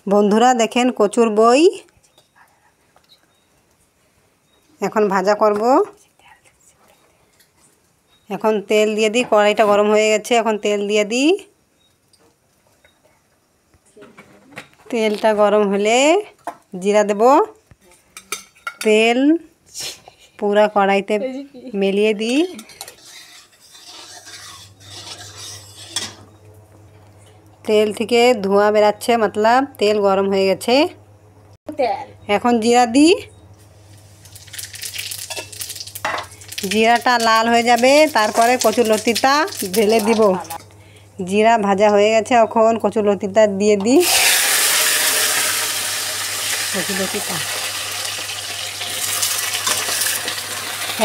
বন্ধুরা দেখেন কচুর বই এখন ভাজা করব। এখন তেল দিয়ে দিই, কড়াইটা গরম হয়ে গেছে। এখন তেল দিয়ে দিই। তেলটা গরম হলে জিরা দেব। তেল পুরা কড়াইতে মিলিয়ে দিই। তেল থেকে ধোঁয়া বেরাচ্ছে, মতলব তেল গরম হয়ে গেছে। এখন জিরা দিই। জিরাটা লাল হয়ে যাবে, তারপরে কচুরলতিটা ঢেলে দিব। জিরা ভাজা হয়ে গেছে, এখন কচুরলতিটা দিয়ে দিই। কচুরলতিটা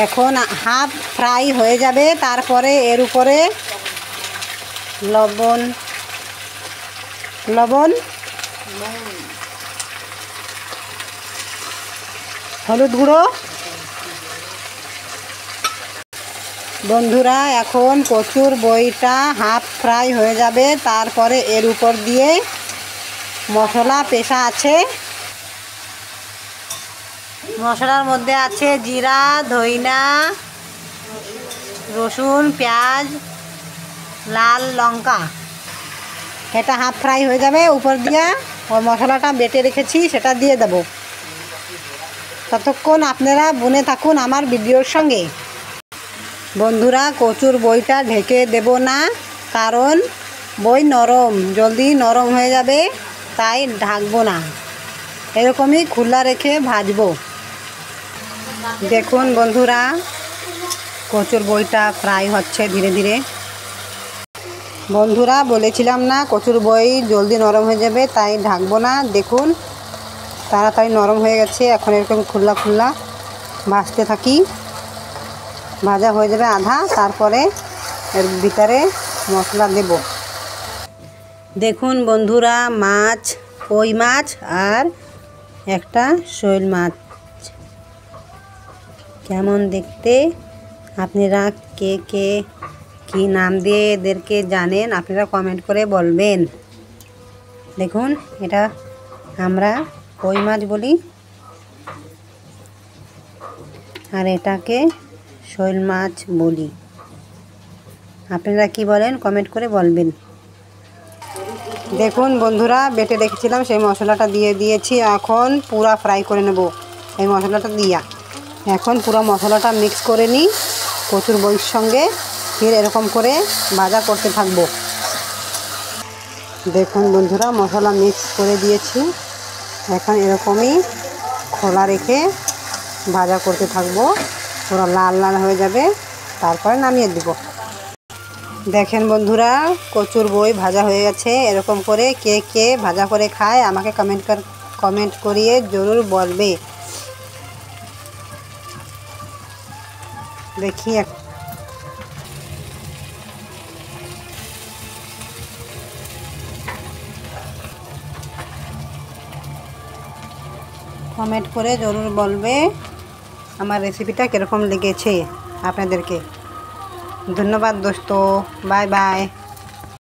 এখন হাফ ফ্রাই হয়ে যাবে, তারপরে এর উপরে লবণ হলুদ গুঁড়ো। বন্ধুরা এখন কচুর বইটা হাফ ফ্রাই হয়ে যাবে, তারপরে এর উপর দিয়ে মশলা পেশা আছে। মশলার মধ্যে আছে জিরা, ধইনা, রসুন, পেঁয়াজ, লাল লঙ্কা। এটা হাফ ফ্রাই হয়ে যাবে, উপর দিয়ে ওই মশলাটা বেটে রেখেছি সেটা দিয়ে দেব। ততক্ষণ আপনারা বুনে থাকুন আমার ভিডিওর সঙ্গে। বন্ধুরা কচুর বইটা ঢেকে দেব না, কারণ বই নরম, জলদি নরম হয়ে যাবে, তাই ঢাকবো না। এরকমই খোলা রেখে ভাজবো। দেখুন বন্ধুরা কচুর বইটা ফ্রাই হচ্ছে ধীরে ধীরে। বন্ধুরা বলেছিলাম না কচুর বই জলদি নরম হয়ে যাবে, তাই ঢাকবো না। দেখুন তাড়াতাড়ি নরম হয়ে গেছে। এখন এরকম খোলা খোলা ভাজতে থাকি। ভাজা হয়ে যাবে আধা, তারপরে এর ভিতরে মশলা দেব। দেখুন বন্ধুরা মাছ, কই মাছ আর একটা শৈল মাছ কেমন দেখতে। আপনারা কে কে কী নাম দিয়ে এদেরকে জানেন আপনারা কমেন্ট করে বলবেন। দেখুন এটা আমরা কই মাছ বলি, আর এটাকে শৈল মাছ বলি। আপনারা কি বলেন কমেন্ট করে বলবেন। দেখুন বন্ধুরা বেটে রেখেছিলাম সেই মশলাটা দিয়ে দিয়েছি। এখন পুরা ফ্রাই করে নেব এই মশলাটা দিয়া। এখন পুরো মশলাটা মিক্স করে নিই কচুর বইয়ের সঙ্গে, ফির এরকম করে ভাজা করতে থাকবো। দেখুন বন্ধুরা মশলা মিক্স করে দিয়েছি। এখন এরকমই খোলা রেখে ভাজা করতে থাকবো, পুরো লাল লাল হয়ে যাবে, তারপরে নামিয়ে দেব। দেখেন বন্ধুরা কচুর বই ভাজা হয়ে গেছে। এরকম করে কে কে ভাজা করে খায় আমাকে কমেন্ট করিয়ে জরুর বলবে। দেখি কমেন্ট করে জরুর বলবে আমার রেসিপিটা কীরকম লেগেছে আপনাদেরকে। ধন্যবাদ দোস্ত, বাই বাই।